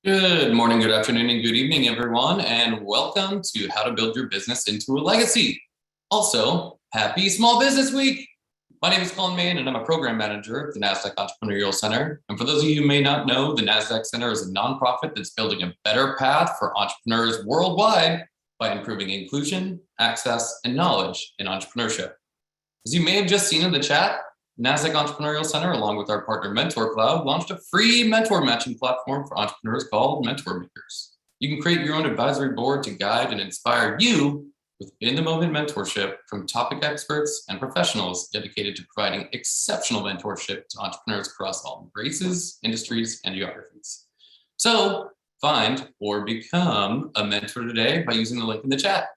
Good morning, good afternoon, and good evening, everyone, and welcome to How to Build Your Business into a Legacy. Also, happy Small Business Week! My name is Colin Main, and I'm a program manager at the NASDAQ Entrepreneurial Center. And for those of you who may not know, the NASDAQ Center is a nonprofit that's building a better path for entrepreneurs worldwide by improving inclusion, access, and knowledge in entrepreneurship. As you may have just seen in the chat, NASDAQ Entrepreneurial Center, along with our partner Mentor Cloud, launched a free mentor matching platform for entrepreneurs called Mentor Makers. You can create your own advisory board to guide and inspire you with in-the-moment mentorship from topic experts and professionals dedicated to providing exceptional mentorship to entrepreneurs across all races, industries, and geographies. So find or become a mentor today by using the link in the chat.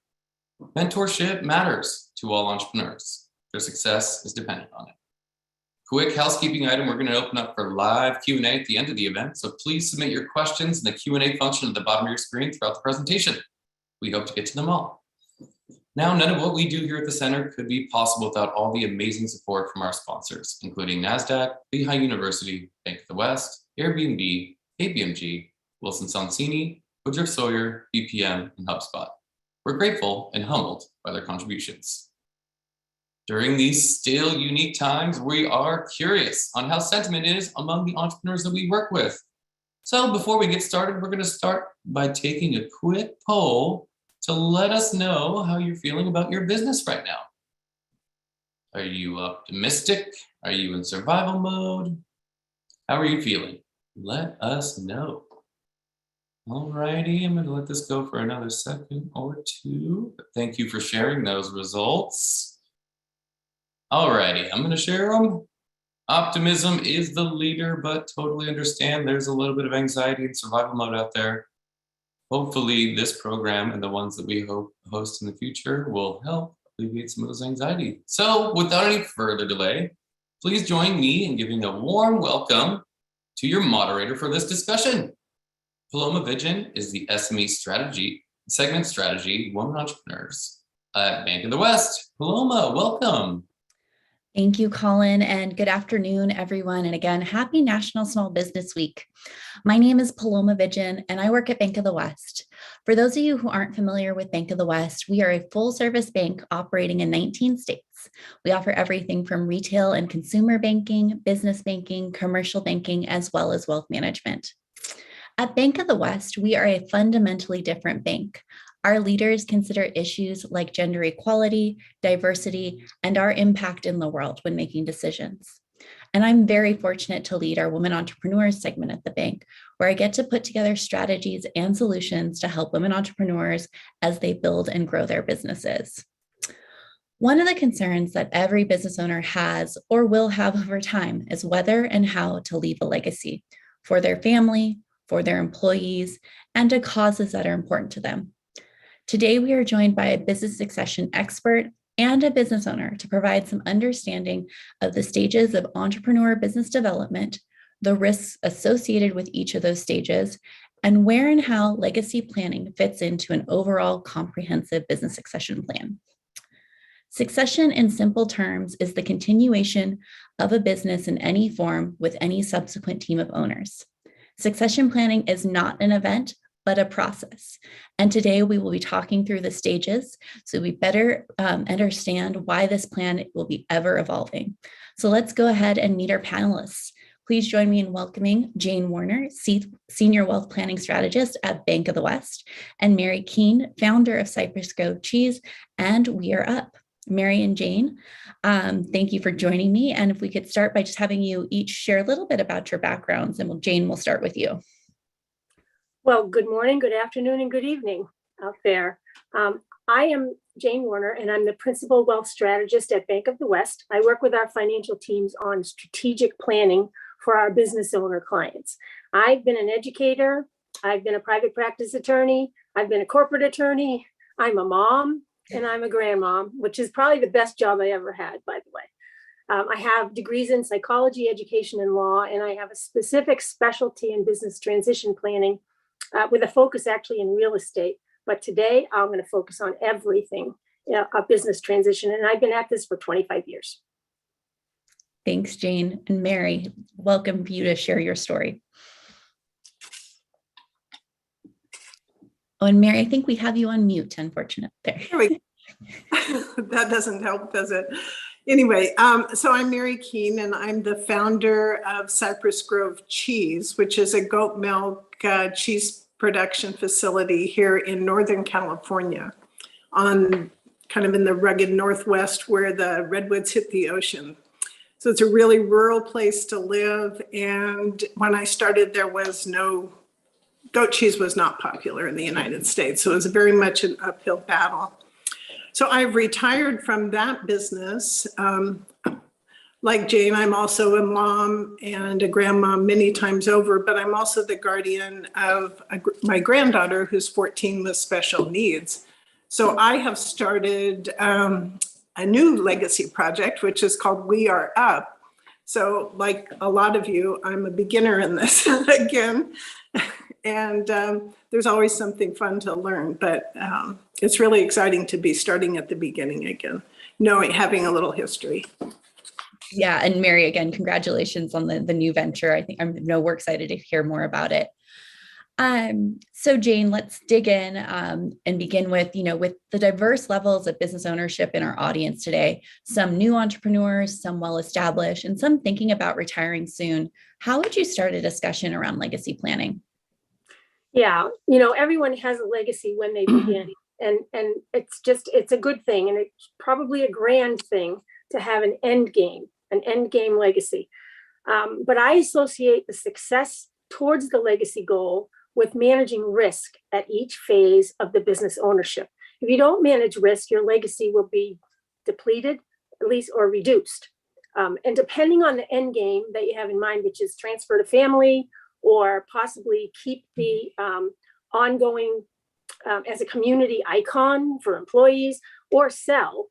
Mentorship matters to all entrepreneurs. Their success is dependent on it. Quick housekeeping item, we're going to open up for live Q&A at the end of the event, so please submit your questions in the Q&A function at the bottom of your screen throughout the presentation. We hope to get to them all. Now, none of what we do here at the center could be possible without all the amazing support from our sponsors, including NASDAQ, Lehigh University, Bank of the West, Airbnb, KPMG, Wilson Sonsini, Woodruff Sawyer, BPM, and HubSpot. We're grateful and humbled by their contributions. During these still unique times, we are curious on how sentiment is among the entrepreneurs that we work with. So before we get started, we're going to start by taking a quick poll to let us know how you're feeling about your business right now. Are you optimistic? Are you in survival mode? How are you feeling? Let us know. Alrighty, I'm going to let this go for another second or two. But thank you for sharing those results. Alrighty, I'm going to share them. Optimism is the leader, but totally understand there's a little bit of anxiety and survival mode out there. Hopefully this program and the ones that we host in the future will help alleviate some of those anxiety. So without any further delay, please join me in giving a warm welcome to your moderator for this discussion. Paloma Vigen is the SME segment strategy women entrepreneurs at Bank of the West. Paloma, welcome. Thank you, Colin, and good afternoon, everyone. And again, happy National Small Business Week. My name is Paloma Vigen, and I work at Bank of the West. For those of you who aren't familiar with Bank of the West, we are a full-service bank operating in 19 states. We offer everything from retail and consumer banking, business banking, commercial banking, as well as wealth management. At Bank of the West, we are a fundamentally different bank. Our leaders consider issues like gender equality, diversity, and our impact in the world when making decisions. And I'm very fortunate to lead our Women Entrepreneurs segment at the bank, where I get to put together strategies and solutions to help women entrepreneurs as they build and grow their businesses. One of the concerns that every business owner has or will have over time is whether and how to leave a legacy for their family, for their employees, and to causes that are important to them. Today, we are joined by a business succession expert and a business owner to provide some understanding of the stages of entrepreneur business development, the risks associated with each of those stages, and where and how legacy planning fits into an overall comprehensive business succession plan. Succession, in simple terms, is the continuation of a business in any form with any subsequent team of owners. Succession planning is not an event, but a process. And today we will be talking through the stages so we better understand why this plan will be ever evolving. So let's go ahead and meet our panelists. Please join me in welcoming Jane Warner, Senior Wealth Planning Strategist at Bank of the West, and Mary Keene, founder of Cypress Grove Cheese, and We Are Up. Mary and Jane, thank you for joining me. And if we could start by just having you each share a little bit about your backgrounds, and Jane, we'll start with you. Well, good morning, good afternoon, and good evening out there. I am Jane Warner, and I'm the Principal Wealth Strategist at Bank of the West. I work with our financial teams on strategic planning for our business owner clients. I've been an educator, I've been a private practice attorney, I've been a corporate attorney, I'm a mom, and I'm a grandmom, which is probably the best job I ever had, by the way. I have degrees in psychology, education, and law, and I have a specific specialty in business transition planning with a focus actually in real estate. But today I'm going to focus on everything, a business transition. And I've been at this for 25 years. Thanks, Jane. And Mary, welcome for you to share your story. Oh, and Mary, I think we have you on mute, unfortunately. There. There we go. That doesn't help, does it? Anyway, so I'm Mary Keene, and I'm the founder of Cypress Grove Cheese, which is a goat milk cheese production facility here in Northern California, on kind of in the rugged Northwest where the redwoods hit the ocean. So it's a really rural place to live. And when I started, there was no, goat cheese was not popular in the United States. So it was very much an uphill battle. So I've retired from that business. Like Jane, I'm also a mom and a grandma many times over, but I'm also the guardian of my granddaughter who's 14 with special needs. So I have started a new legacy project, which is called We Are Up. So like a lot of you, I'm a beginner in this again. And there's always something fun to learn, but it's really exciting to be starting at the beginning again, having a little history. Yeah, and Mary, again, congratulations on the new venture. I think we're excited to hear more about it. So Jane, let's dig in and begin with, with the diverse levels of business ownership in our audience today, some new entrepreneurs, some well-established, and some thinking about retiring soon. How would you start a discussion around legacy planning? Yeah, everyone has a legacy when they begin, and it's a good thing, and it's probably a grand thing to have an end game legacy. But I associate the success towards the legacy goal with managing risk at each phase of the business ownership. If you don't manage risk, your legacy will be depleted, at least, or reduced. And depending on the end game that you have in mind, which is transfer to family, or possibly keep the ongoing as a community icon for employees, or sell,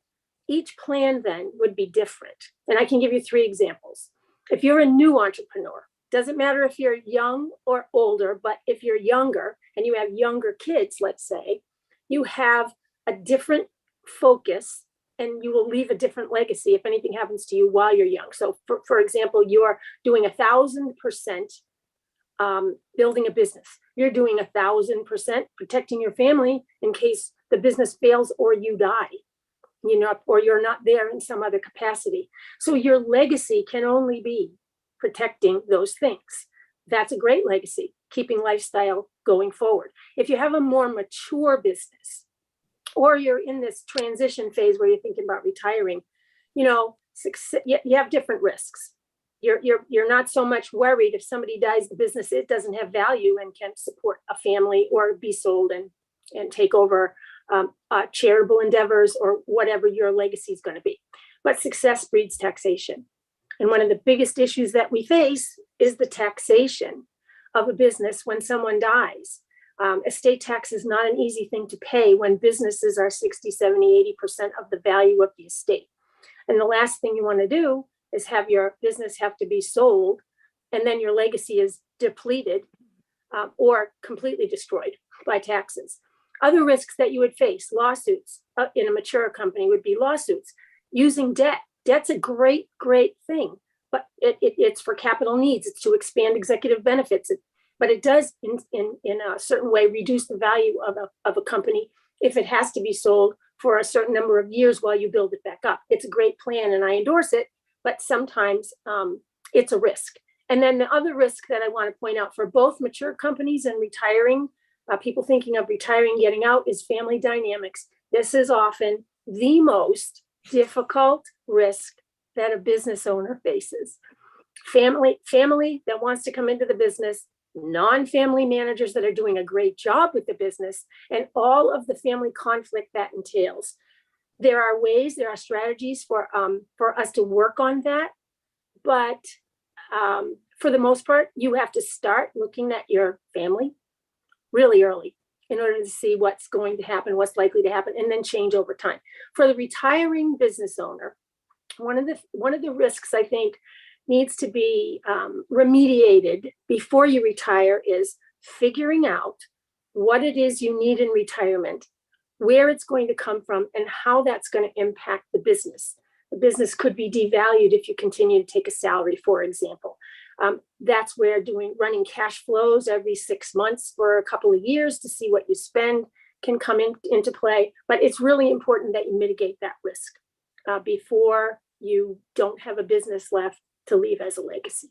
each plan then would be different. And I can give you 3 examples. If you're a new entrepreneur, doesn't matter if you're young or older, but if you're younger and you have younger kids, let's say, you have a different focus and you will leave a different legacy if anything happens to you while you're young. So for example, you're doing 1,000% building a business. You're doing 1,000% protecting your family in case the business fails or you die, or you're not there in some other capacity. So your legacy can only be protecting those things. That's a great legacy, keeping lifestyle going forward. If you have a more mature business, or you're in this transition phase where you're thinking about retiring, you have different risks. You're not so much worried if somebody dies, the business, it doesn't have value and can support a family or be sold and take over charitable endeavors or whatever your legacy is going to be. But success breeds taxation. And one of the biggest issues that we face is the taxation of a business when someone dies. Estate tax is not an easy thing to pay when businesses are 60, 70, 80% of the value of the estate. And the last thing you want to do is have your business have to be sold, and then your legacy is depleted or completely destroyed by taxes. Other risks that you would face, lawsuits in a mature company would be lawsuits. Using debt. Debt's a great thing, but it's for capital needs. It's to expand executive benefits, but it does in a certain way reduce the value of a company if it has to be sold for a certain number of years while you build it back up. It's a great plan and I endorse it, but sometimes it's a risk. And then the other risk that I want to point out for both mature companies and retiring, people thinking of retiring, getting out, is family dynamics. This is often the most difficult risk that a business owner faces. Family that wants to come into the business, non-family managers that are doing a great job with the business, and all of the family conflict that entails. There are strategies for us to work on that, but for the most part, you have to start looking at your family really early in order to see what's going to happen, what's likely to happen, and then change over time. For the retiring business owner, one of the risks I think needs to be remediated before you retire is figuring out what it is you need in retirement, where it's going to come from, and how that's going to impact the business. The business could be devalued if you continue to take a salary, for example. That's where running cash flows every 6 months for a couple of years to see what you spend can come into play. But it's really important that you mitigate that risk before you don't have a business left to leave as a legacy.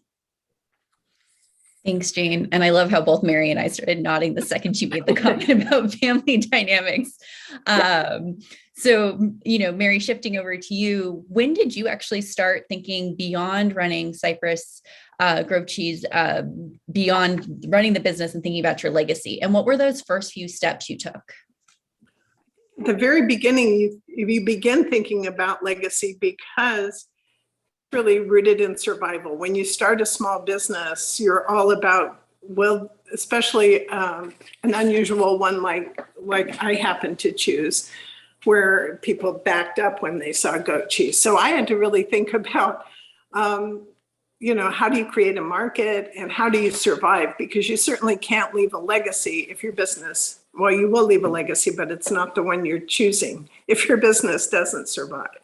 Thanks, Jane. And I love how both Mary and I started nodding the second you made the comment about family dynamics. So, Mary, shifting over to you, when did you actually start thinking beyond running Cypress Grove Cheese, beyond running the business and thinking about your legacy? And what were those first few steps you took? At the very beginning, you begin thinking about legacy because really rooted in survival. When you start a small business, you're all about, well, especially an unusual one like I happen to choose, where people backed up when they saw goat cheese. So I had to really think about, how do you create a market and how do you survive? Because you certainly can't leave a legacy if your business, well, you will leave a legacy, but it's not the one you're choosing if your business doesn't survive.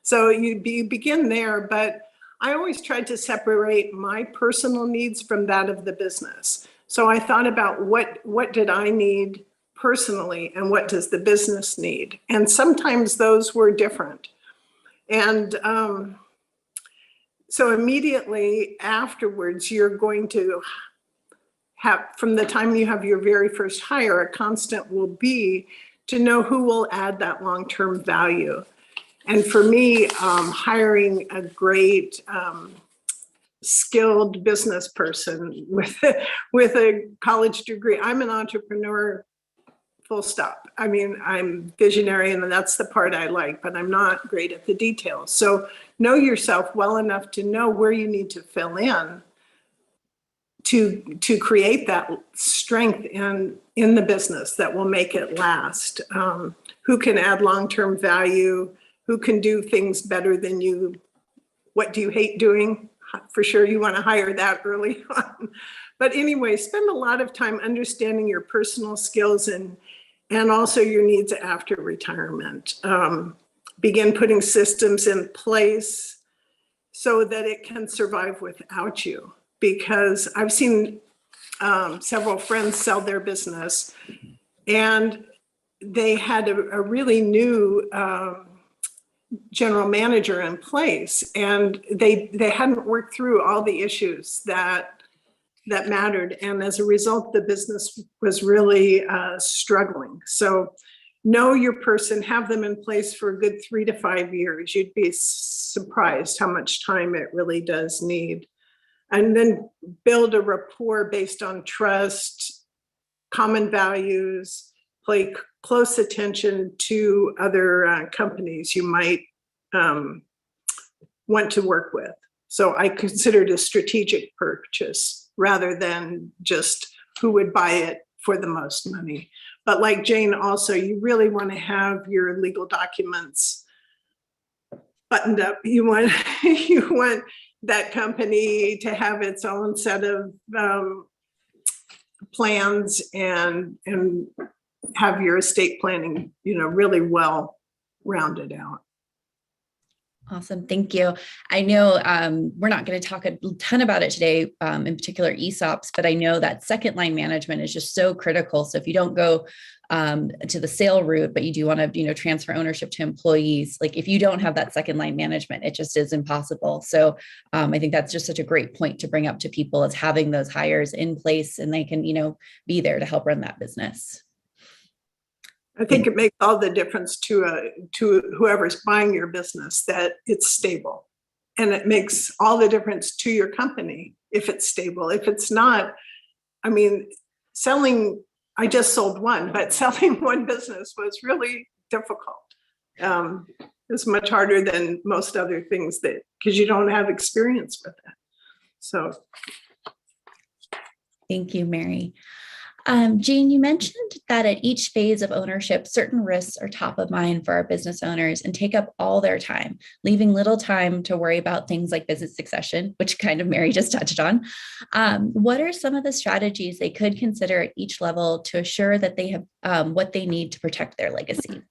So you begin there, but I always tried to separate my personal needs from that of the business. So I thought about what did I need personally and what does the business need? And sometimes those were different. And so immediately afterwards, you're going to have, from the time you have your very first hire, a constant will be to know who will add that long-term value. And for me, hiring a great skilled business person with a college degree, I'm an entrepreneur, full stop. I mean, I'm visionary and that's the part I like, but I'm not great at the details. So know yourself well enough to know where you need to fill in to create that strength in the business that will make it last. Who can add long-term value? Who can do things better than you? What do you hate doing? For sure, you want to hire that early on. But anyway, spend a lot of time understanding your personal skills and also your needs after retirement. Begin putting systems in place so that it can survive without you. Because I've seen several friends sell their business and they had a really new general manager in place, and they hadn't worked through all the issues that mattered, and as a result the business was really struggling. So know your person, have them in place for a good 3 to 5 years. You'd be surprised how much time it really does need. And then build a rapport based on trust, common values, pay close attention to other companies you might want to work with. So I consider it a strategic purchase rather than just who would buy it for the most money. But like Jane also, you really want to have your legal documents buttoned up. You want that company to have its own set of plans and have your estate planning, really well rounded out. Awesome. Thank you. I know we're not going to talk a ton about it today, in particular ESOPs, but I know that second line management is just so critical. So if you don't go to the sale route, but you do want to, transfer ownership to employees, like if you don't have that second line management, it just is impossible. So I think that's just such a great point to bring up to people, is having those hires in place and they can, be there to help run that business. I think it makes all the difference to whoever's buying your business that it's stable, and it makes all the difference to your company if it's stable. If it's not, I mean, I just sold one, but selling one business was really difficult. It's much harder than most other things because you don't have experience with it. So. Thank you, Mary. Jane, you mentioned that at each phase of ownership, certain risks are top of mind for our business owners and take up all their time, leaving little time to worry about things like business succession, which kind of Mary just touched on. What are some of the strategies they could consider at each level to assure that they have what they need to protect their legacy?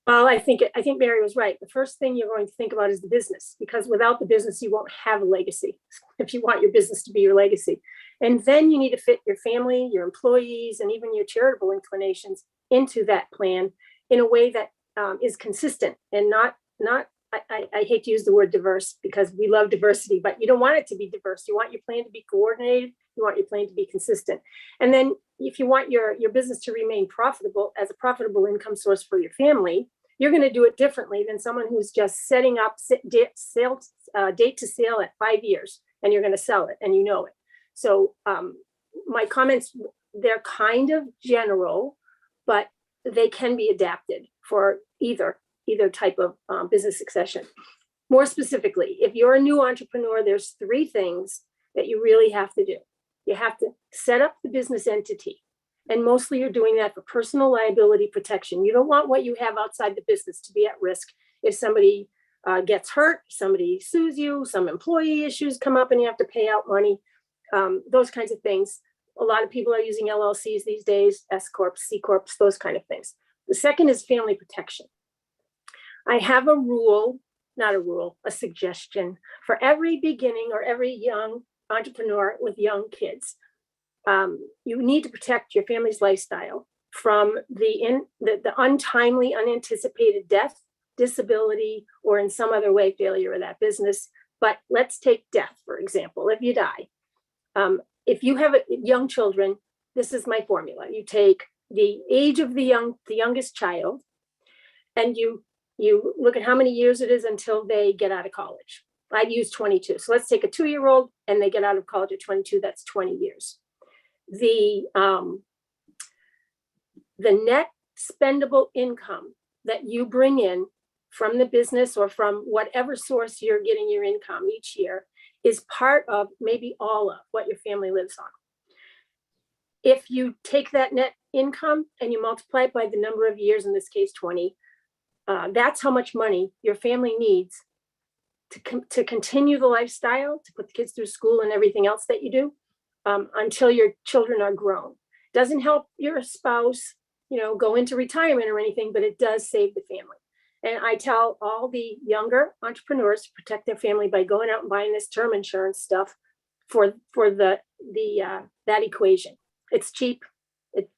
Well, I think Mary was right. The first thing you're going to think about is the business, because without the business, you won't have a legacy if you want your business to be your legacy. And then you need to fit your family, your employees, and even your charitable inclinations into that plan in a way that is consistent and not. I hate to use the word diverse because we love diversity, but you don't want it to be diverse. You want your plan to be coordinated. You want your plan to be consistent. And then if you want your business to remain profitable as a profitable income source for your family, you're going to do it differently than someone who's just setting up date to sale at 5 years, and you're going to sell it and you know it. So my comments, they're kind of general, but they can be adapted for either type of business succession. More specifically, if you're a new entrepreneur, there's 3 things that you really have to do. You have to set up the business entity. And mostly you're doing that for personal liability protection. You don't want what you have outside the business to be at risk. If somebody gets hurt, somebody sues you, some employee issues come up and you have to pay out money, those kinds of things. A lot of people are using LLCs these days, S Corps, C Corps, those kind of things. The second is family protection. I have a suggestion for every beginning or every young entrepreneur with young kids. You need to protect your family's lifestyle from the untimely, unanticipated death, disability, or in some other way failure of that business. But let's take death, for example. If you die, if you have young children, this is my formula. You take the age of the youngest child, and you look at how many years it is until they get out of college. I'd use 22. So let's take a 2-year-old and they get out of college at 22. That's 20 years. The net spendable income that you bring in from the business or from whatever source you're getting your income each year is part of, maybe all of, what your family lives on. If you take that net income and you multiply it by the number of years, in this case 20, that's how much money your family needs to continue the lifestyle, to put the kids through school and everything else that you do, until your children are grown. Doesn't help your spouse, go into retirement or anything, but it does save the family. And I tell all the younger entrepreneurs to protect their family by going out and buying this term insurance stuff for that equation. It's cheap. It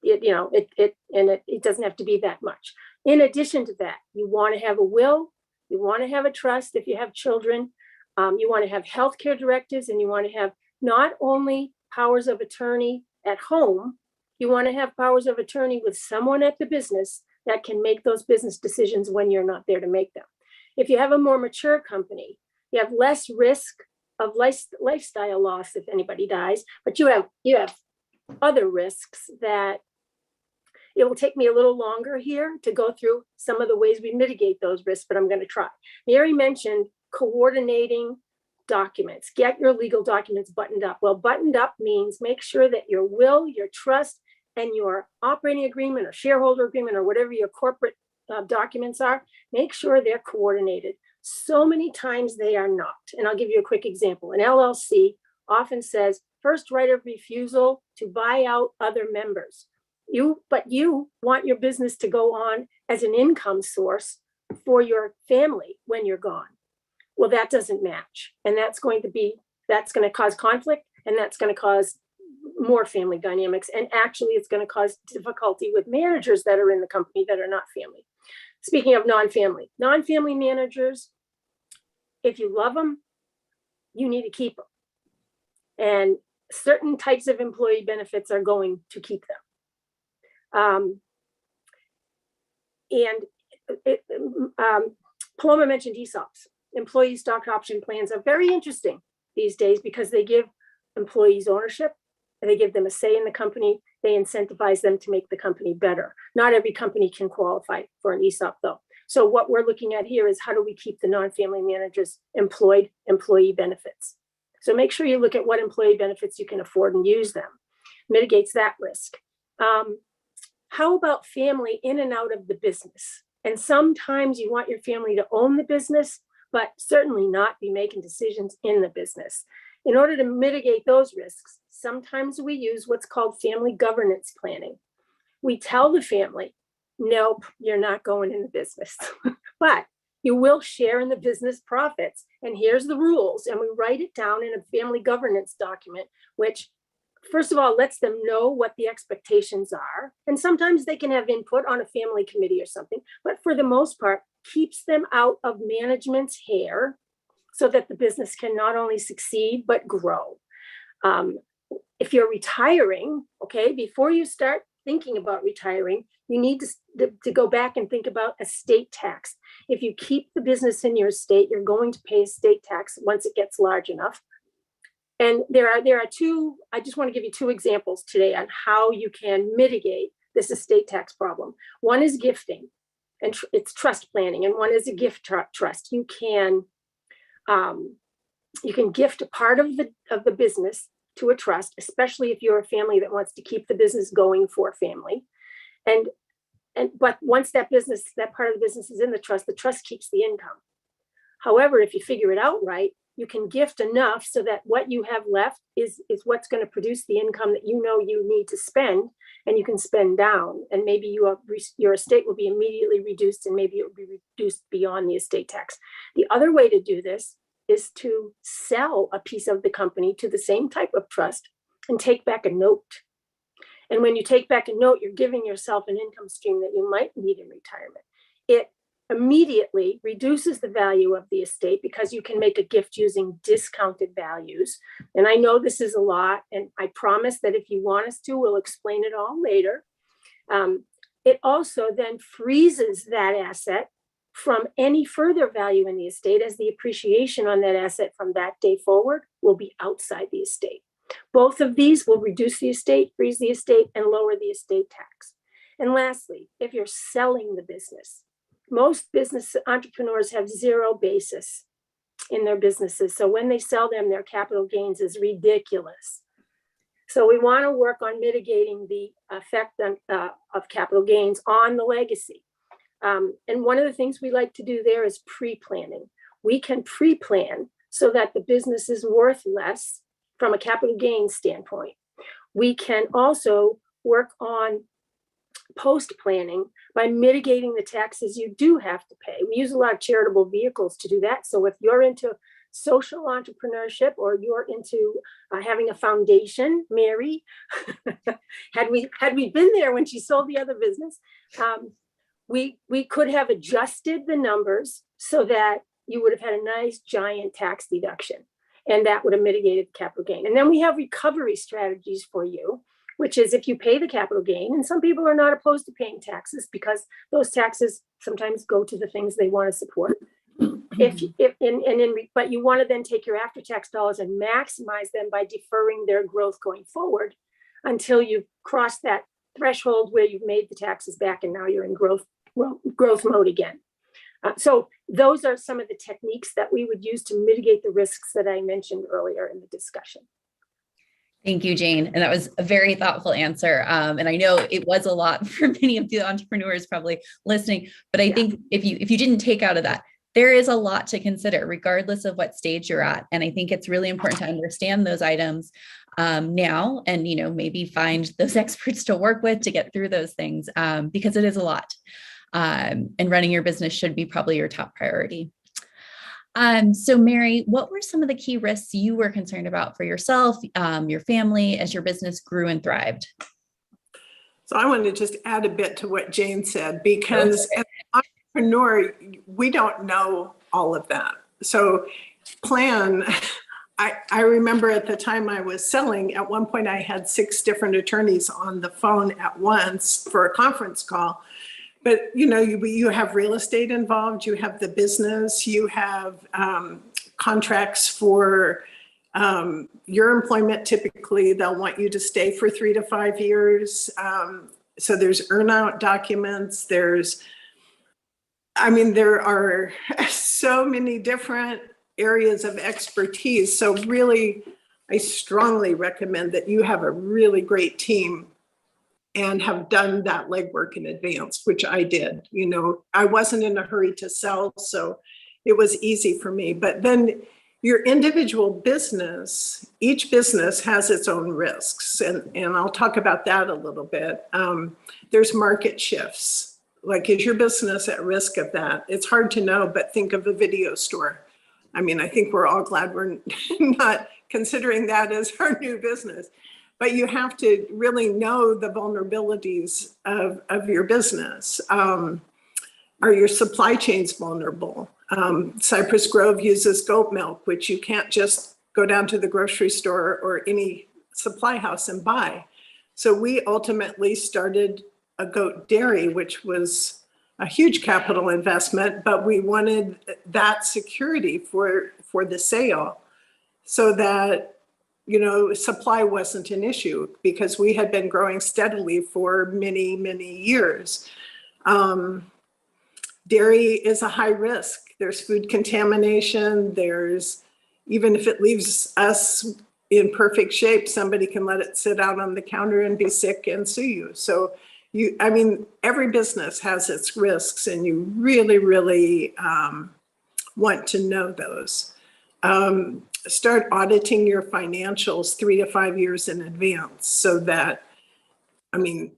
doesn't have to be that much. In addition to that, you want to have a will, you want to have a trust if you have children, you want to have healthcare directives, and you want to have not only powers of attorney at home, you want to have powers of attorney with someone at the business that can make those business decisions when you're not there to make them. If you have a more mature company, you have less risk of lifestyle loss if anybody dies, but you have other risks that it will take me a little longer here to go through some of the ways we mitigate those risks, but I'm going to try. Mary mentioned coordinating documents. Get your legal documents buttoned up. Well, buttoned up means make sure that your will, your trust, and your operating agreement or shareholder agreement or whatever your corporate documents are, make sure they're coordinated. So many times they are not. And I'll give you a quick example. An LLC often says first right of refusal to buy out other members. But you want your business to go on as an income source for your family when you're gone. Well, that doesn't match. And that's going to cause conflict, and that's going to cause more family dynamics. And actually, it's going to cause difficulty with managers that are in the company that are not family. Speaking of non-family managers, if you love them, you need to keep them. And certain types of employee benefits are going to keep them. Paloma mentioned ESOPs. Employee stock option plans are very interesting these days because they give employees ownership, and they give them a say in the company. They incentivize them to make the company better. Not every company can qualify for an ESOP though. So what we're looking at here is how do we keep the non-family managers employed, employee benefits. So make sure you look at what employee benefits you can afford and use them. Mitigates that risk. How about family in and out of the business? And sometimes you want your family to own the business, but certainly not be making decisions in the business. In order to mitigate those risks, sometimes we use what's called family governance planning. We tell the family, nope, you're not going in the business. But you will share in the business profits. And here's the rules. And we write it down in a family governance document, which first of all, lets them know what the expectations are. And sometimes they can have input on a family committee or something, but for the most part, keeps them out of management's hair so that the business can not only succeed, but grow. If you're retiring, okay, before you start thinking about retiring, you need to go back and think about estate tax. If you keep the business in your estate, you're going to pay estate tax once it gets large enough. And there are two, I just want to give you two examples today on how you can mitigate this estate tax problem. One is gifting, and it's trust planning, and one is a gift trust. You can gift a part of the business to a trust, especially if you're a family that wants to keep the business going for family. But once that part of the business is in the trust keeps the income. However, if you figure it out right, you can gift enough so that what you have left is what's going to produce the income that you know you need to spend, and you can spend down. And maybe your estate will be immediately reduced, and maybe it will be reduced beyond the estate tax. The other way to do this is to sell a piece of the company to the same type of trust and take back a note. And when you take back a note, you're giving yourself an income stream that you might need in retirement. It immediately reduces the value of the estate because you can make a gift using discounted values. And I know this is a lot, and I promise that if you want us to, we'll explain it all later. It also then freezes that asset from any further value in the estate, as the appreciation on that asset from that day forward will be outside the estate. Both of these will reduce the estate, freeze the estate, and lower the estate tax. And lastly, if you're selling the business, most business entrepreneurs have zero basis in their businesses. So when they sell them, their capital gains is ridiculous. So we want to work on mitigating the effect of capital gains on the legacy. And one of the things we like to do there is pre-planning. We can pre-plan so that the business is worth less from a capital gains standpoint. We can also work on post-planning by mitigating the taxes you do have to pay. We use a lot of charitable vehicles to do that. So if you're into social entrepreneurship, or you're into having a foundation, Mary, had we been there when she sold the other business, we could have adjusted the numbers so that you would have had a nice giant tax deduction, and that would have mitigated the capital gain. And then we have recovery strategies for you, which is if you pay the capital gain, and some people are not opposed to paying taxes because those taxes sometimes go to the things they want to support. But you want to then take your after-tax dollars and maximize them by deferring their growth going forward until you cross that threshold where you've made the taxes back and now you're in growth mode again. So those are some of the techniques that we would use to mitigate the risks that I mentioned earlier in the discussion. Thank you, Jane. And that was a very thoughtful answer. And I know it was a lot for many of the entrepreneurs probably listening, but I think if you didn't take out of that, there is a lot to consider regardless of what stage you're at. And I think it's really important to understand those items now, and, maybe find those experts to work with to get through those things because it is a lot. And running your business should be probably your top priority. So Mary, what were some of the key risks you were concerned about for yourself, your family, as your business grew and thrived? So I want to just add a bit to what Jane said, because as an entrepreneur, we don't know all of that. So plan. I remember at the time I was selling, at one point I had 6 different attorneys on the phone at once for a conference call. But, you have real estate involved, you have the business, you have contracts for your employment. Typically, they'll want you to stay for 3 to 5 years. So there's earnout documents. There are so many different areas of expertise. So really, I strongly recommend that you have a really great team and have done that legwork in advance, which I did. I wasn't in a hurry to sell, so it was easy for me. But then your individual business, each business has its own risks. And I'll talk about that a little bit. There's market shifts. Like, is your business at risk of that? It's hard to know, but think of a video store. I mean, I think we're all glad we're not considering that as our new business. But you have to really know the vulnerabilities of your business. Are your supply chains vulnerable? Cypress Grove uses goat milk, which you can't just go down to the grocery store or any supply house and buy. So we ultimately started a goat dairy, which was a huge capital investment, but we wanted that security for the sale so that, you know, supply wasn't an issue because we had been growing steadily for many, many years. Dairy is a high risk. There's food contamination. There's, even if it leaves us in perfect shape, somebody can let it sit out on the counter and be sick and sue you. So I mean, every business has its risks, and you really, really want to know those. Start auditing your financials 3 to 5 years in advance so that, I mean,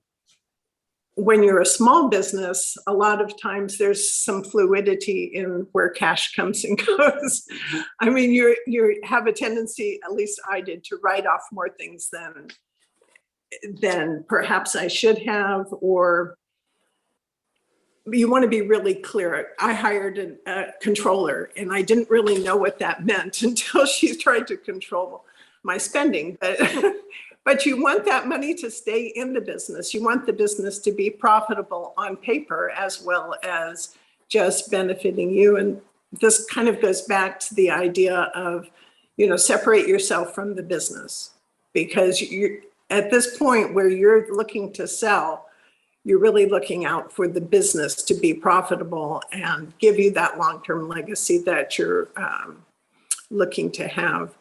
when you're a small business, a lot of times there's some fluidity in where cash comes and goes. I mean, you have a tendency, at least I did, to write off more things than perhaps I should have, or you want to be really clear. I hired a controller, and I didn't really know what that meant until she tried to control my spending. But you want that money to stay in the business. You want the business to be profitable on paper as well as just benefiting you. And this kind of goes back to the idea of, you know, separate yourself from the business, because you're at this point where you're looking to sell, you're really looking out for the business to be profitable and give you that long-term legacy that you're looking to have.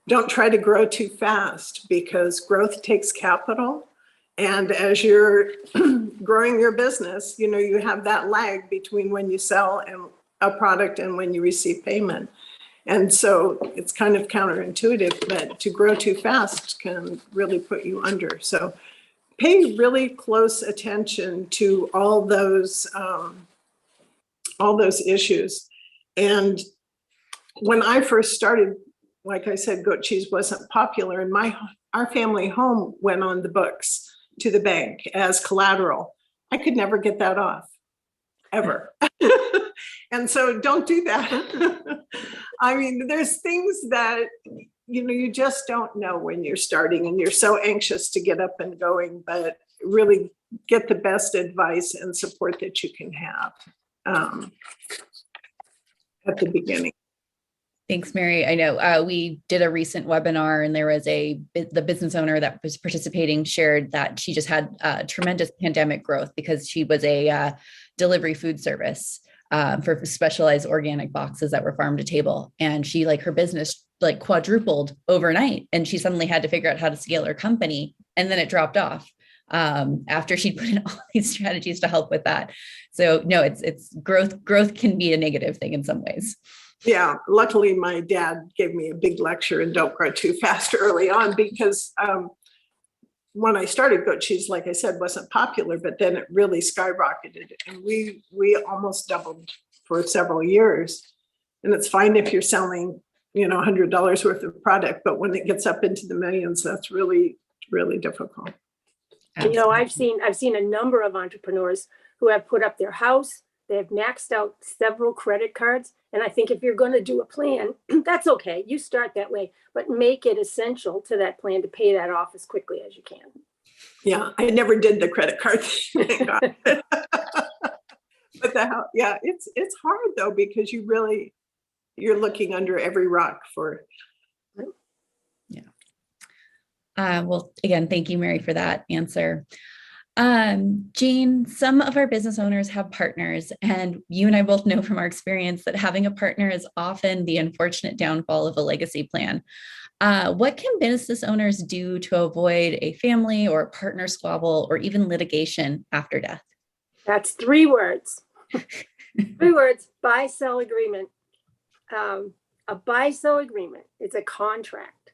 Don't try to grow too fast, because growth takes capital. And as you're growing your business, you know, you have that lag between when you sell a product and when you receive payment. And so it's kind of counterintuitive, but to grow too fast can really put you under. So pay really close attention to all those issues. And when I first started, like I said, goat cheese wasn't popular, and our family home went on the books to the bank as collateral. I could never get that off, ever. And so don't do that. I mean, there's things that, you know, you just don't know when you're starting and you're so anxious to get up and going, but really get the best advice and support that you can have at the beginning. Thanks, Mary. I know we did a recent webinar, and there was the business owner that was participating shared that she just had tremendous pandemic growth because she was a delivery food service for specialized organic boxes that were farm to table. And she, like, her business like quadrupled overnight, and she suddenly had to figure out how to scale her company. And then it dropped off after she'd put in all these strategies to help with that. So no, it's growth can be a negative thing in some ways. Yeah, luckily my dad gave me a big lecture and don't grow too fast early on, because when I started, goat cheese, like I said, wasn't popular, but then it really skyrocketed, and we almost doubled for several years. And it's fine if you're selling, you know, $100 worth of product, but when it gets up into the millions, that's really, really difficult. You know, I've seen a number of entrepreneurs who have put up their house. They've maxed out several credit cards. And I think if you're going to do a plan, that's okay. You start that way, but make it essential to that plan to pay that off as quickly as you can. Yeah, I never did the credit card thing. But it's hard though, because you're looking under every rock for. Yeah. Well, again, thank you, Mary, for that answer. Jean, some of our business owners have partners, and you and I both know from our experience that having a partner is often the unfortunate downfall of a legacy plan. What can business owners do to avoid a family or partner squabble or even litigation after death? That's 3 words. 3 words: buy-sell agreement. A buy-sell agreement is a contract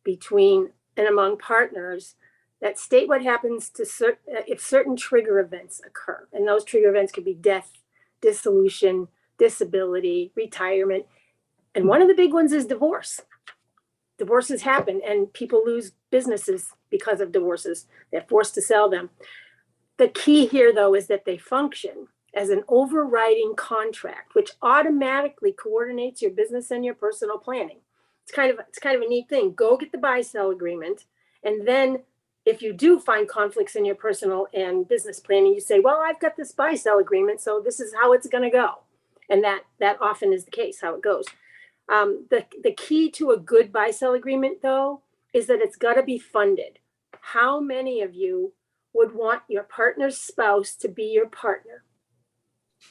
between and among partners that state what happens to if certain trigger events occur. And those trigger events could be death, dissolution, disability, retirement. And one of the big ones is divorce. Divorces happen and people lose businesses because of divorces. They're forced to sell them. The key here, though, is that they function as an overriding contract, which automatically coordinates your business and your personal planning. It's kind of a neat thing. Go get the buy-sell agreement, and then if you do find conflicts in your personal and business planning, you say, well, I've got this buy-sell agreement, so this is how it's going to go. And that often is the case, how it goes. The key to a good buy-sell agreement, though, is that it's got to be funded. How many of you would want your partner's spouse to be your partner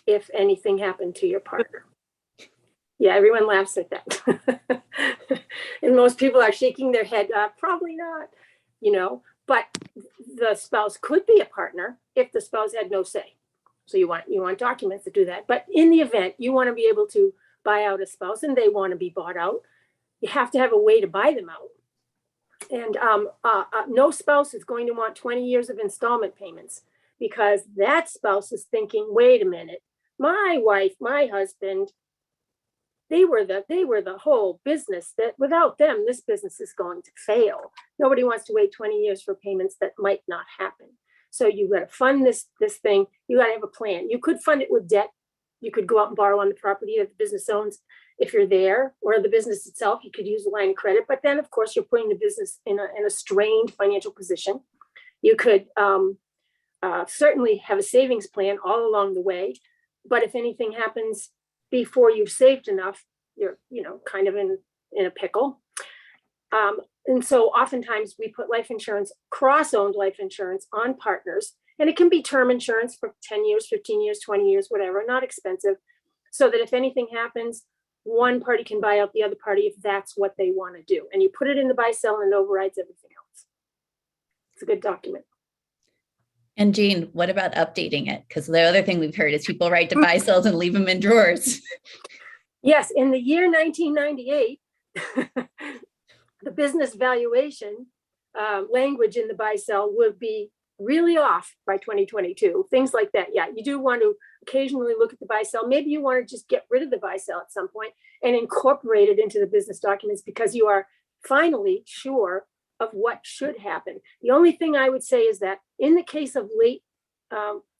if anything happened to your partner? Yeah, everyone laughs at that. And most people are shaking their head, probably not, but the spouse could be a partner if the spouse had no say. So you want documents to do that. But in the event you want to be able to buy out a spouse and they want to be bought out, you have to have a way to buy them out. And no spouse is going to want 20 years of installment payments, because that spouse is thinking, wait a minute, my wife, my husband, they were the whole business, that without them, this business is going to fail. Nobody wants to wait 20 years for payments that might not happen. So you got to fund this thing. You got to have a plan. You could fund it with debt. You could go out and borrow on the property that the business owns if you're there, or the business itself. You could use a line of credit, but then of course you're putting the business in a strained financial position. You could certainly have a savings plan all along the way, but if anything happens before you've saved enough, you're kind of in a pickle. And so oftentimes we put life insurance, cross-owned life insurance, on partners, and it can be term insurance for 10 years, 15 years, 20 years, whatever, not expensive, so that if anything happens, one party can buy out the other party if that's what they want to do. And you put it in the buy-sell and it overrides everything else. It's a good document. And Jean, what about updating it? Because the other thing we've heard is people write to buy-sells and leave them in drawers. Yes, in the year 1998, the business valuation language in the buy-sell would be really off by 2022, things like that. Yeah, you do want to occasionally look at the buy-sell. Maybe you want to just get rid of the buy-sell at some point and incorporate it into the business documents, because you are finally sure of what should happen. The only thing I would say is that in the case of late,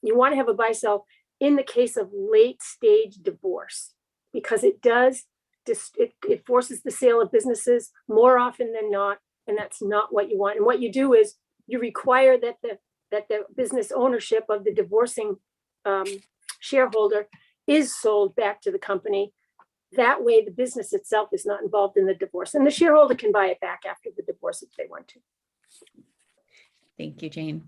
you want to have a buy-sell in the case of late stage divorce, because it does, it forces the sale of businesses more often than not, and that's not what you want. And what you do is you require that the business ownership of the divorcing shareholder is sold back to the company. That way the business itself is not involved in the divorce, and the shareholder can buy it back after the divorce if they want to. Thank you, Jane.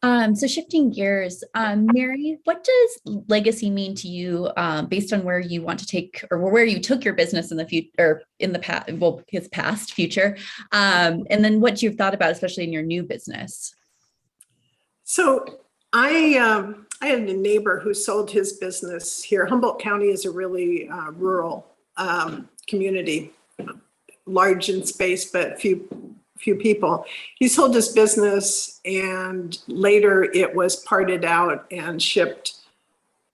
So shifting gears, Mary, what does legacy mean to you based on where you want to take, or where you took your business in the future, or in the past, well, his past, future, and then what you've thought about, especially in your new business? So I had a neighbor who sold his business here. Humboldt County is a really rural community, large in space, but few people. He sold his business, and later it was parted out and shipped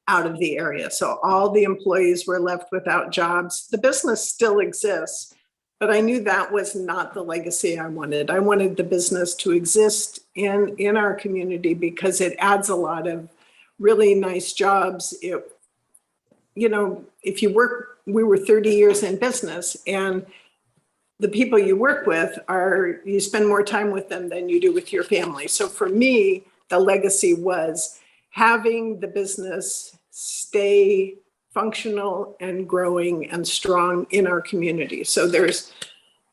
out of the area. So all the employees were left without jobs. The business still exists, but I knew that was not the legacy I wanted. I wanted the business to exist in our community because it adds a lot of really nice jobs. If you work, we were 30 years in business, and the people you work with you spend more time with them than you do with your family. So for me, the legacy was having the business stay functional and growing and strong in our community. So there's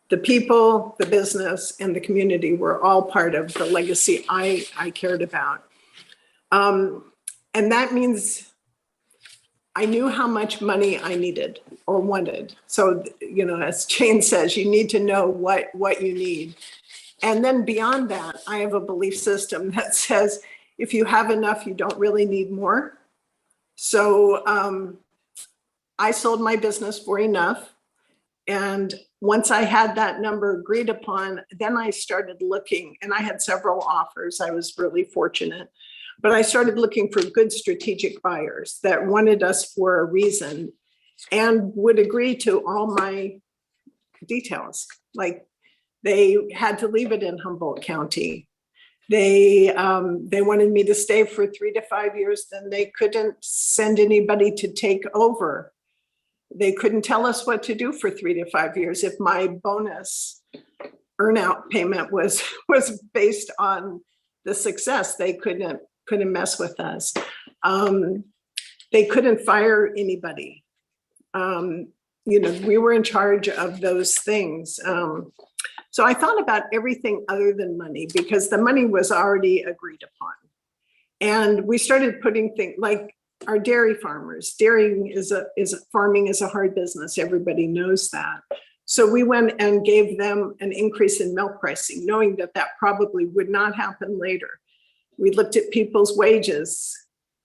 the people, the business, and the community were all part of the legacy I cared about. And that means I knew how much money I needed or wanted. So, as Jane says, you need to know what you need. And then beyond that, I have a belief system that says, if you have enough, you don't really need more. So I sold my business for enough. And once I had that number agreed upon, then I started looking, and I had several offers. I was really fortunate, but I started looking for good strategic buyers that wanted us for a reason and would agree to all my details. Like, they had to leave it in Humboldt County. They wanted me to stay for 3 to 5 years, then they couldn't send anybody to take over. They couldn't tell us what to do for 3 to 5 years. If my bonus earnout payment was based on the success, they couldn't mess with us. They couldn't fire anybody. We were in charge of those things. So I thought about everything other than money, because the money was already agreed upon. And we started putting things like our dairy farmers. Farming is a hard business. Everybody knows that. So we went and gave them an increase in milk pricing, knowing that that probably would not happen later. We looked at people's wages,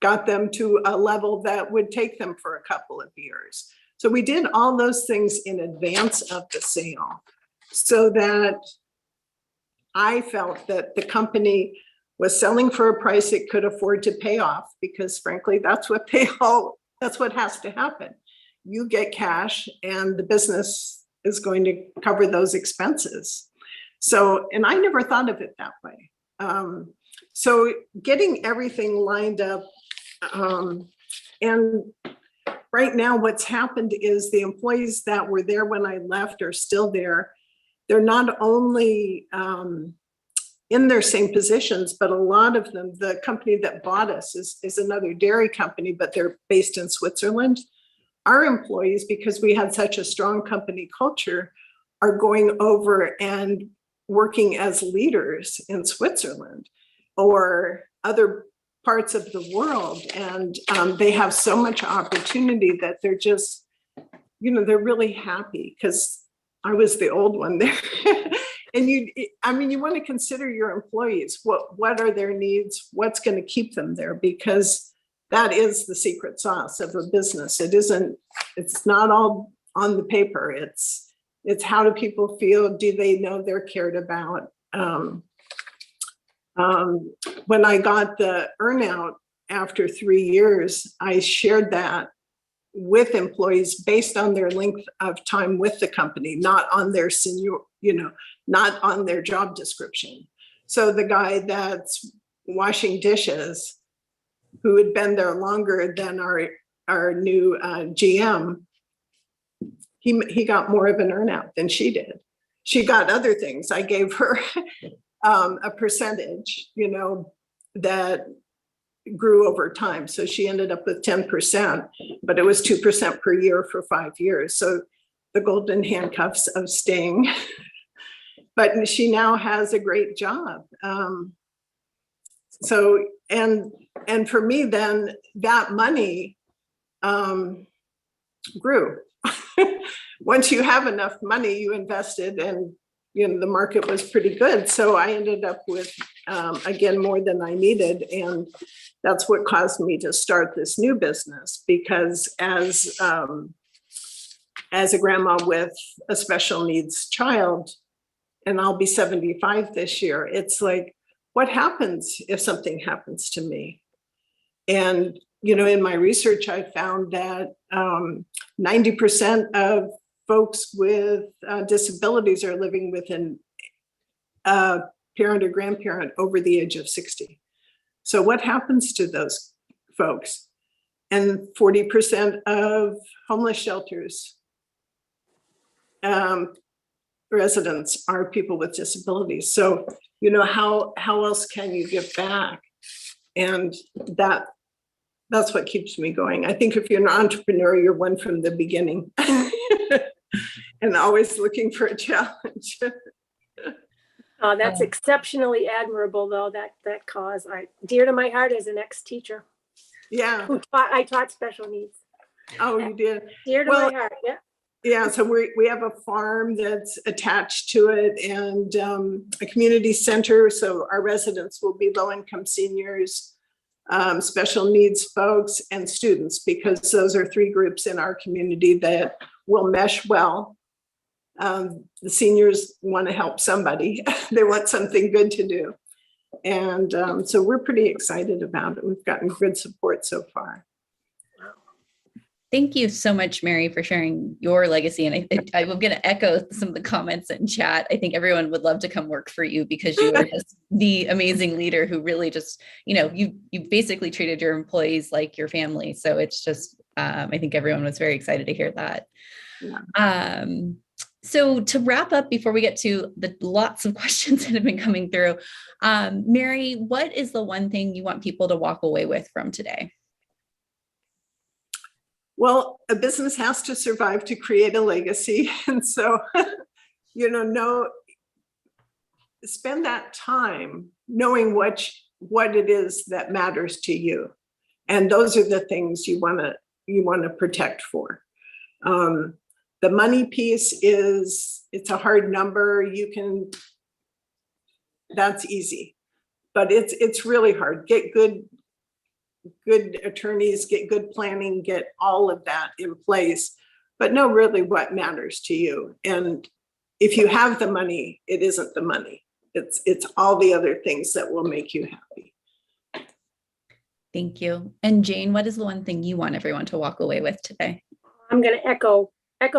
got them to a level that would take them for a couple of years. So we did all those things in advance of the sale, so that I felt that the company was selling for a price it could afford to pay off, because frankly, that's what has to happen. You get cash and the business is going to cover those expenses. So, and I never thought of it that way. So getting everything lined up, and right now what's happened is the employees that were there when I left are still there. They're not only in their same positions, but a lot of them, the company that bought us is another dairy company, but they're based in Switzerland. Our employees, because we had such a strong company culture, are going over and working as leaders in Switzerland or other parts of the world. And they have so much opportunity that they're just, they're really happy, because I was the old one there. And you want to consider your employees. What are their needs? What's going to keep them there? Because that is the secret sauce of a business. It's not all on the paper. It's how do people feel? Do they know they're cared about? When I got the earnout after 3 years, I shared that with employees based on their length of time with the company, not on their not on their job description. So the guy that's washing dishes, who had been there longer than our new GM, he got more of an earnout than she did. She got other things. I gave her a percentage, that grew over time. So she ended up with 10%, but it was 2% per year for 5 years. So the golden handcuffs of staying. But she now has a great job. So, and for me, then that money grew. Once you have enough money, you invested, and the market was pretty good. So I ended up with, again, more than I needed. And that's what caused me to start this new business, because as a grandma with a special needs child, and I'll be 75 this year, it's like, what happens if something happens to me? And, in my research, I found that 90% of folks with disabilities are living with a parent or grandparent over the age of 60. So what happens to those folks? And 40% of homeless shelters residents are people with disabilities. So, how else can you give back? And that's what keeps me going. I think if you're an entrepreneur, you're one from the beginning and always looking for a challenge. That's exceptionally admirable, though, that cause. Dear to my heart as an ex-teacher. Yeah. I taught special needs. Oh, you did? Dear to my heart, yeah. Yeah, so we have a farm that's attached to it, and a community center. So our residents will be low-income seniors, special needs folks, and students, because those are 3 groups in our community that will mesh well. The seniors want to help somebody. They want something good to do. And so we're pretty excited about it. We've gotten good support so far. Thank you so much, Mary, for sharing your legacy. And I'm going to echo some of the comments in chat. I think everyone would love to come work for you because you are just the amazing leader who really just, you basically treated your employees like your family. So it's just, I think everyone was very excited to hear that. Yeah. So to wrap up, before we get to the lots of questions that have been coming through, Mary, what is the one thing you want people to walk away with from today? Well, a business has to survive to create a legacy. And so, spend that time knowing what it is that matters to you. And those are the things you want to protect for. The money piece it's a hard number. That's easy, but it's really hard. Get good attorneys, get good planning, get all of that in place, but know really what matters to you. And if you have the money, it isn't the money. It's all the other things that will make you happy. Thank you. And Jane, what is the one thing you want everyone to walk away with today? I'm going to echo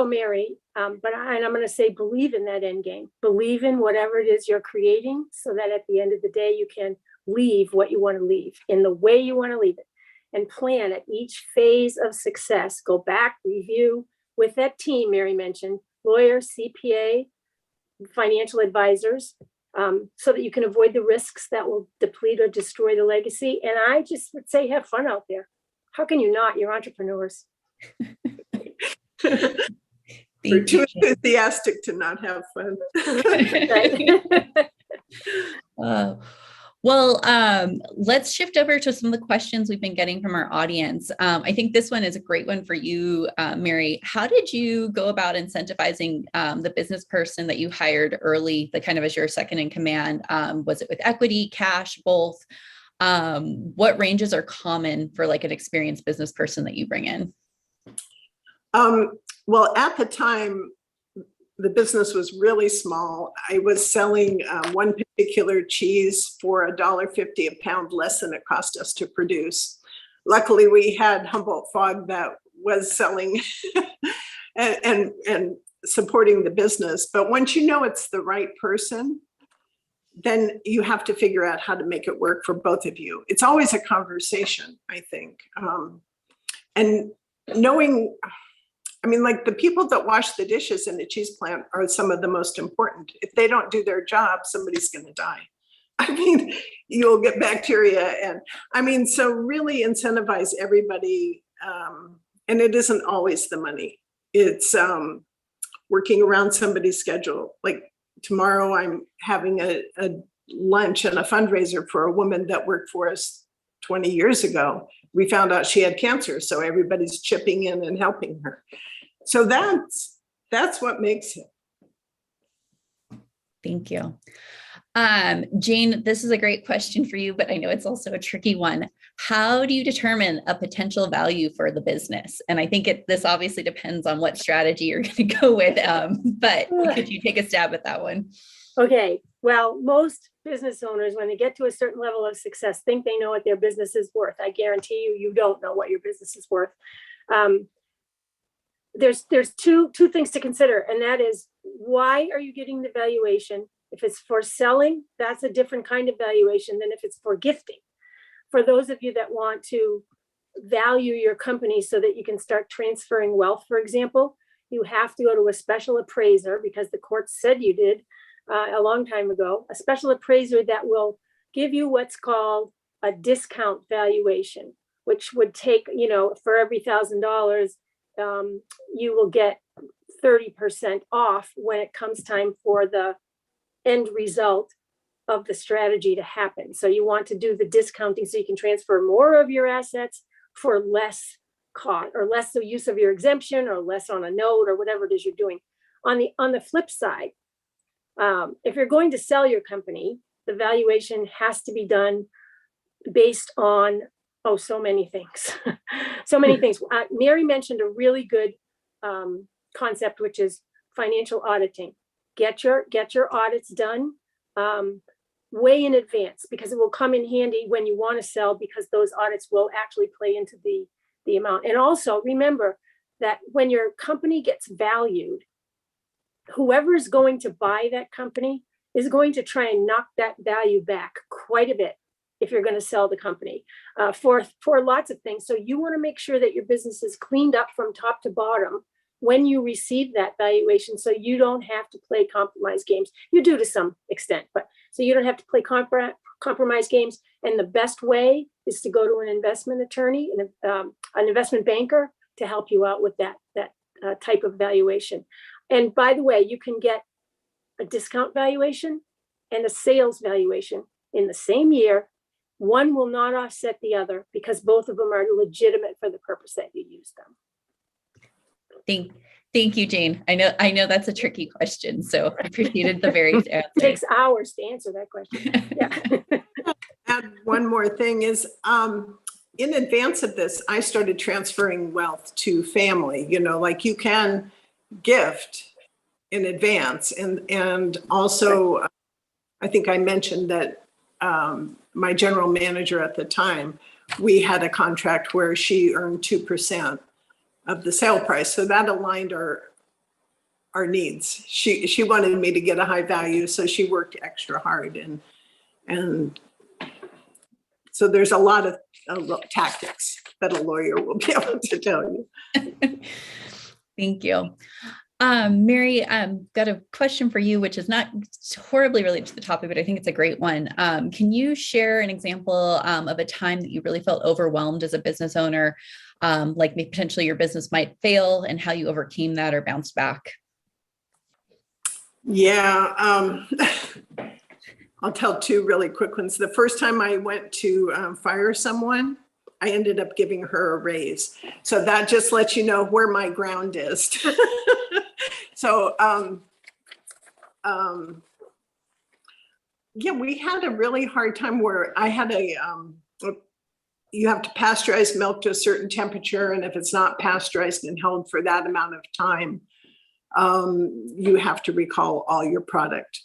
Mary, but I'm going to say, believe in that end game. Believe in whatever it is you're creating so that at the end of the day, you can leave what you want to leave in the way you want to leave it, and plan at each phase of success. Go back, review with that team Mary mentioned, lawyers, CPA, financial advisors, so that you can avoid the risks that will deplete or destroy the legacy. And I just would say, have fun out there. How can you not? You're entrepreneurs. We're too enthusiastic to not have fun. Well, let's shift over to some of the questions we've been getting from our audience. I think this one is a great one for you, Mary. How did you go about incentivizing the business person that you hired early, the kind of as your second in command? Was it with equity, cash, both? What ranges are common for like an experienced business person that you bring in? Well, at the time, the business was really small. I was selling one particular cheese for $1.50 a pound less than it cost us to produce. Luckily, we had Humboldt Fog that was selling and supporting the business. But once you know it's the right person, then you have to figure out how to make it work for both of you. It's always a conversation, I think. And knowing, like the people that wash the dishes in the cheese plant are some of the most important. If they don't do their job, somebody's going to die. You'll get bacteria. And so really incentivize everybody. And it isn't always the money. It's working around somebody's schedule. Like tomorrow I'm having a lunch and a fundraiser for a woman that worked for us 20 years ago. We found out she had cancer, so everybody's chipping in and helping her. So that's what makes it. Thank you. Jane, this is a great question for you, but I know it's also a tricky one. How do you determine a potential value for the business? And I think this obviously depends on what strategy you're going to go with, but could you take a stab at that one? Okay. Well, most business owners, when they get to a certain level of success, think they know what their business is worth. I guarantee you don't know what your business is worth. There's two things to consider, and that is, why are you getting the valuation? If it's for selling, that's a different kind of valuation than if it's for gifting. For those of you that want to value your company so that you can start transferring wealth, for example, you have to go to a special appraiser, because the court said you did a long time ago, a special appraiser that will give you what's called a discount valuation, which would take, for every $1,000, you will get 30% off when it comes time for the end result of the strategy to happen. So you want to do the discounting so you can transfer more of your assets for less cost, or less the use of your exemption, or less on a note, or whatever it is you're doing. On the flip side, if you're going to sell your company, the valuation has to be done based on so many things. So many things. Mary mentioned a really good concept, which is financial auditing. Get your audits done way in advance, because it will come in handy when you want to sell, because those audits will actually play into the amount. And also remember that when your company gets valued, whoever is going to buy that company is going to try and knock that value back quite a bit if you're going to sell the company for lots of things. So you want to make sure that your business is cleaned up from top to bottom when you receive that valuation, so you don't have to play compromise games. You do to some extent, but so you don't have to play compromise games. And the best way is to go to an investment attorney and an investment banker to help you out with that type of valuation. And by the way, you can get a discount valuation and a sales valuation in the same year. One will not offset the other because both of them are legitimate for the purpose that you use them. Thank you, Jane. I know that's a tricky question, so I appreciated the various answers. It takes hours to answer that question. Yeah. Add one more thing is, in advance of this, I started transferring wealth to family, like you can gift in advance. And also, I think I mentioned that my general manager at the time, we had a contract where she earned 2% of the sale price. So that aligned our needs. She wanted me to get a high value, so she worked extra hard. And so there's a lot of tactics that a lawyer will be able to tell you. Thank you. Mary, got a question for you, which is not horribly related to the topic, but I think it's a great one. Can you share an example of a time that you really felt overwhelmed as a business owner, like maybe potentially your business might fail, and how you overcame that or bounced back? Yeah, I'll tell two really quick ones. The first time I went to fire someone, I ended up giving her a raise. So that just lets you know where my ground is. So, yeah, we had a really hard time where I had you have to pasteurize milk to a certain temperature. And if it's not pasteurized and held for that amount of time, you have to recall all your product.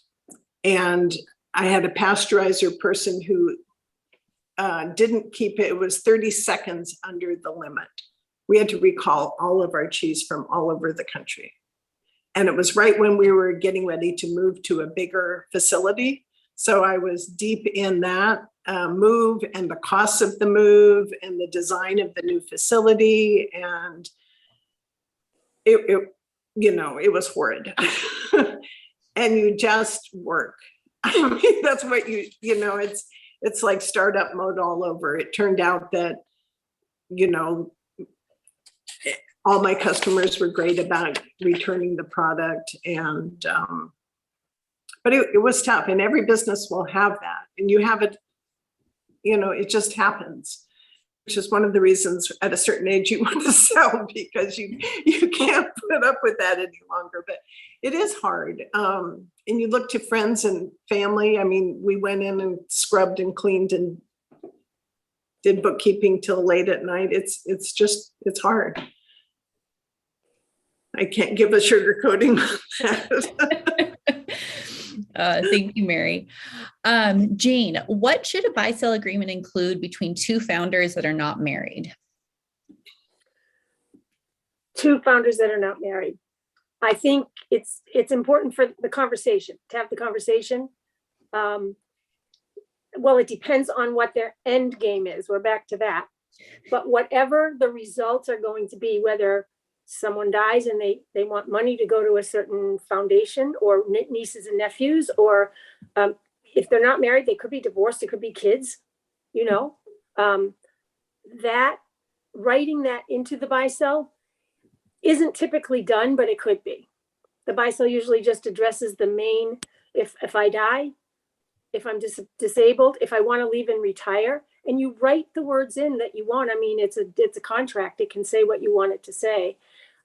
And I had a pasteurizer person who didn't keep it. It was 30 seconds under the limit. We had to recall all of our cheese from all over the country. And it was right when we were getting ready to move to a bigger facility. So I was deep in that move and the costs of the move and the design of the new facility. And it was horrid. And you just work. I mean, that's what it's like startup mode all over. It turned out that, all my customers were great about returning the product, and but it was tough. And every business will have that, and you have it. It just happens, which is one of the reasons at a certain age you want to sell, because you can't put up with that any longer. But it is hard, and you look to friends and family. I mean, we went in and scrubbed and cleaned and did bookkeeping till late at night. It's hard. I can't give a sugarcoating on that. Thank you, Mary. Jane, what should a buy-sell agreement include between two founders that are not married? Two founders that are not married. I think it's important for the conversation, to have the conversation. Well, it depends on what their end game is. We're back to that. But whatever the results are going to be, whether someone dies and they want money to go to a certain foundation, or nieces and nephews, or if they're not married, they could be divorced, it could be kids, that writing that into the buy-sell isn't typically done, but it could be. The buy-sell usually just addresses the main, if I die, if I'm disabled, if I want to leave and retire, and you write the words in that you want. I mean, it's a contract. It can say what you want it to say.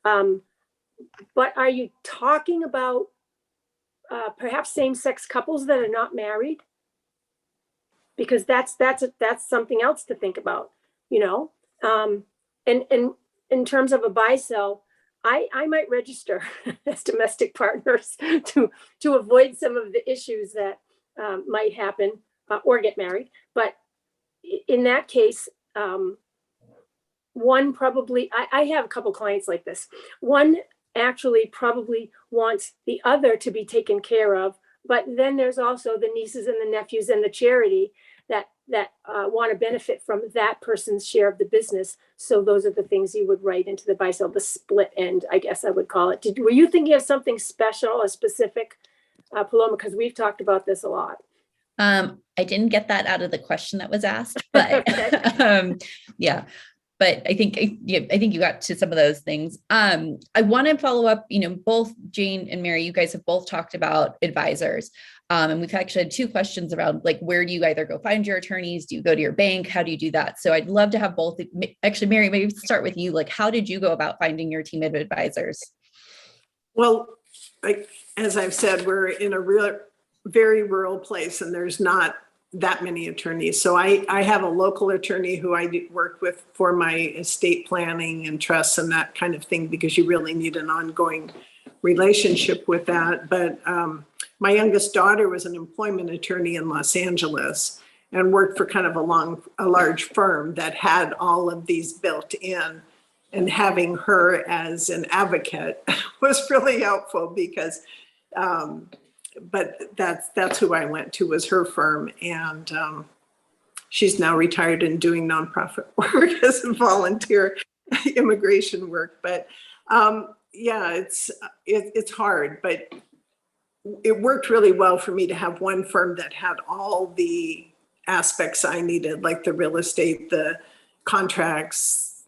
But are you talking about perhaps same-sex couples that are not married? Because that's something else to think about, And in terms of a buy-sell, I might register as domestic partners to avoid some of the issues that might happen or get married. But in that case, one probably, I have a couple clients like this. One actually probably wants the other to be taken care of, but then there's also the nieces and the nephews and the charity that want to benefit from that person's share of the business. So those are the things you would write into the buy-sell, the split end, I guess I would call it. Were you thinking of something special or specific, Paloma? Because we've talked about this a lot. I didn't get that out of the question that was asked, but yeah. But I think you got to some of those things. I want to follow up, both Jane and Mary, you guys have both talked about advisors. And we've actually had two questions around, like, where do you either go find your attorneys? Do you go to your bank? How do you do that? So I'd love to have both. Actually, Mary, maybe start with you. Like, how did you go about finding your team of advisors? Well, like, as I've said, we're in a very rural place and there's not that many attorneys. So I have a local attorney who I work with for my estate planning and trusts and that kind of thing, because you really need an ongoing relationship with that. But my youngest daughter was an employment attorney in Los Angeles and worked for kind of a large firm that had all of these built in. And having her as an advocate was really helpful because but that's who I went to, was her firm. And she's now retired and doing nonprofit work as a volunteer immigration work. But yeah, it's hard, but it worked really well for me to have one firm that had all the aspects I needed, like the real estate, the contracts,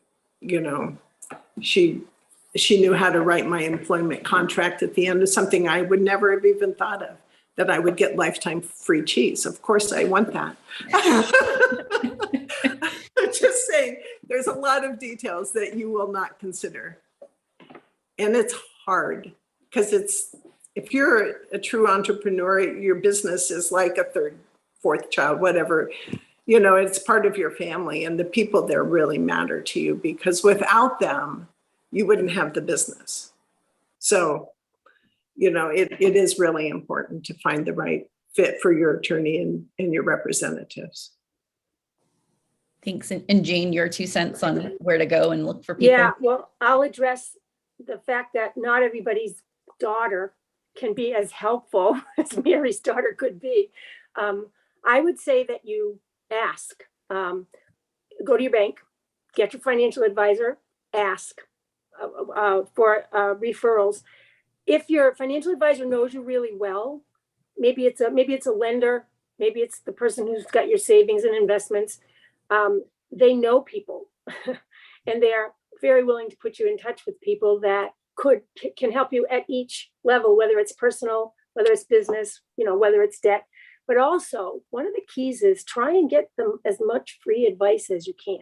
she knew how to write my employment contract at the end of something I would never have even thought of, that I would get lifetime free cheese. Of course, I want that. I'm just saying, there's a lot of details that you will not consider. And it's hard because if you're a true entrepreneur, your business is like a third, fourth child, whatever. It's part of your family, and the people there really matter to you, because without them, you wouldn't have the business. So, it is really important to find the right fit for your attorney and your representatives. Thanks. And Jane, your 2 cents on where to go and look for people. Yeah, well, I'll address the fact that not everybody's daughter can be as helpful as Mary's daughter could be. I would say that you ask, go to your bank, get your financial advisor, ask for referrals. If your financial advisor knows you really well, maybe it's a lender, maybe it's the person who's got your savings and investments. They know people, and they're very willing to put you in touch with people that can help you at each level, whether it's personal, whether it's business, whether it's debt. But also, one of the keys is try and get them as much free advice as you can.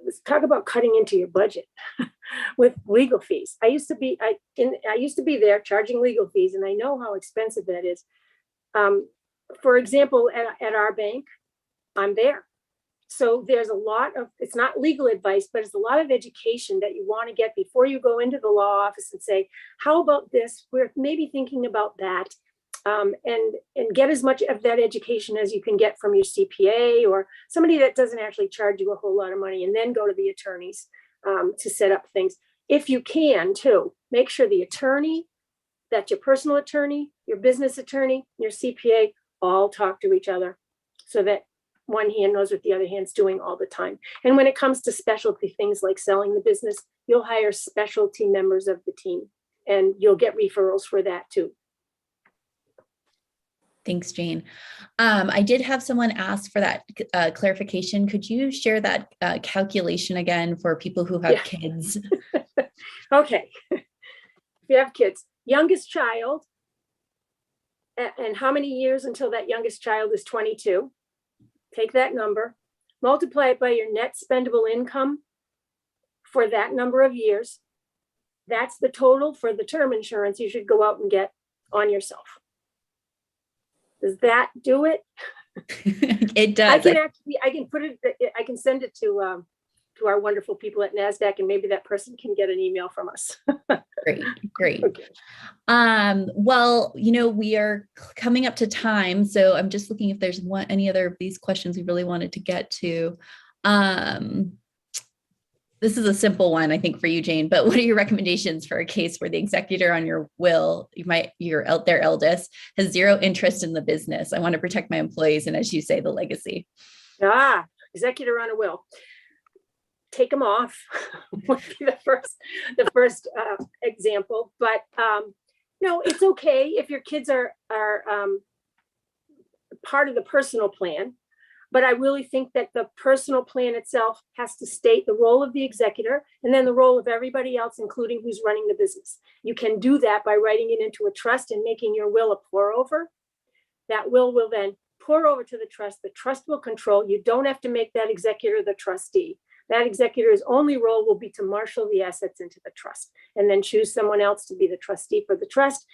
Let's talk about cutting into your budget with legal fees. I used to be there charging legal fees, and I know how expensive that is. For example, at our bank, I'm there. So there's a lot of, it's not legal advice, but it's a lot of education that you want to get before you go into the law office and say, how about this? We're maybe thinking about that. And get as much of that education as you can get from your CPA or somebody that doesn't actually charge you a whole lot of money, and then go to the attorneys to set up things. If you can too, make sure the attorney, that your personal attorney, your business attorney, your CPA all talk to each other, so that one hand knows what the other hand's doing all the time. And when it comes to specialty things like selling the business, you'll hire specialty members of the team, and you'll get referrals for that too. Thanks, Jane. I did have someone ask for that clarification. Could you share that calculation again for people who have kids? Okay. If you have kids, youngest child, and how many years until that youngest child is 22? Take that number, multiply it by your net spendable income for that number of years. That's the total for the term insurance you should go out and get on yourself. Does that do it? It does. I can send it to to our wonderful people at NASDAQ, and maybe that person can get an email from us. Great. Okay. Well, we are coming up to time, so I'm just looking if there's any other of these questions we really wanted to get to. This is a simple one, I think, for you, Jane, but what are your recommendations for a case where the executor on your will, their eldest, has zero interest in the business? I want to protect my employees and, as you say, the legacy. Executor on a will. Take them off would be the first example. But no, it's okay if your kids are part of the personal plan. But I really think that the personal plan itself has to state the role of the executor and then the role of everybody else, including who's running the business. You can do that by writing it into a trust and making your will a pour over. That will then pour over to the trust. The trust will control. You don't have to make that executor the trustee. That executor's only role will be to marshal the assets into the trust and then choose someone else to be the trustee for the trust.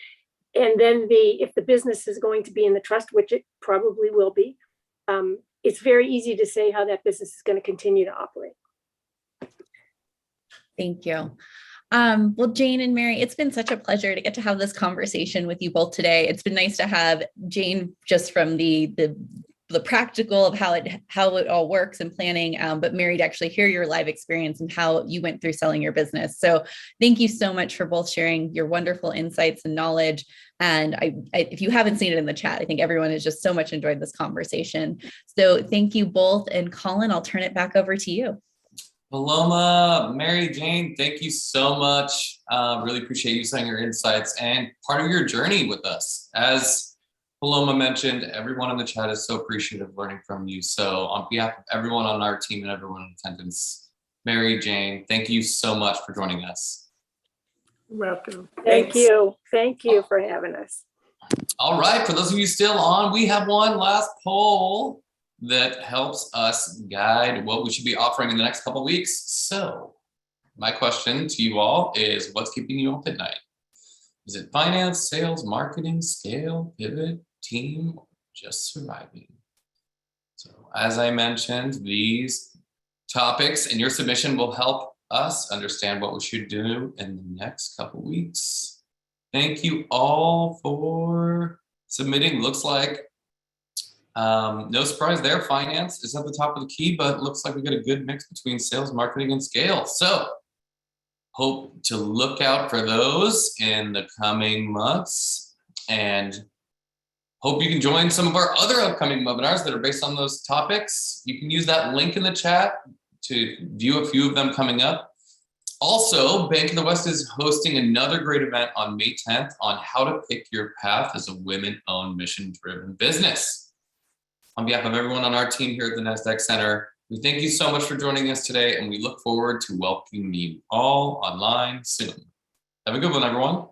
And then if the business is going to be in the trust, which it probably will be, it's very easy to say how that business is going to continue to operate. Thank you. Well, Jane and Mary, it's been such a pleasure to get to have this conversation with you both today. It's been nice to have Jane just from the practical of how it all works and planning, but Mary, to actually hear your live experience and how you went through selling your business. So thank you so much for both sharing your wonderful insights and knowledge. And if you haven't seen it in the chat, I think everyone has just so much enjoyed this conversation. So thank you both. And Colin, I'll turn it back over to you. Paloma, Mary, Jane, thank you so much. Really appreciate you sharing your insights and part of your journey with us. As Paloma mentioned, everyone in the chat is so appreciative of learning from you. So on behalf of everyone on our team and everyone in attendance, Mary, Jane, thank you so much for joining us. Welcome. Thank you. Thank you for having us. All right, for those of you still on, we have one last poll that helps us guide what we should be offering in the next couple of weeks. So my question to you all is, what's keeping you up at night? Is it finance, sales, marketing, scale, pivot, team, or just surviving? So as I mentioned, these topics in your submission will help us understand what we should do in the next couple weeks. Thank you all for submitting. Looks like no surprise there, finance is at the top of the key, but it looks like we got a good mix between sales, marketing, and scale. So hope to look out for those in the coming months, and hope you can join some of our other upcoming webinars that are based on those topics. You can use that link in the chat to view a few of them coming up. Also, Bank of the West is hosting another great event on May 10th on how to pick your path as a women-owned, mission-driven business. On behalf of everyone on our team here at the NASDAQ Center, we thank you so much for joining us today, and we look forward to welcoming you all online soon. Have a good one, everyone.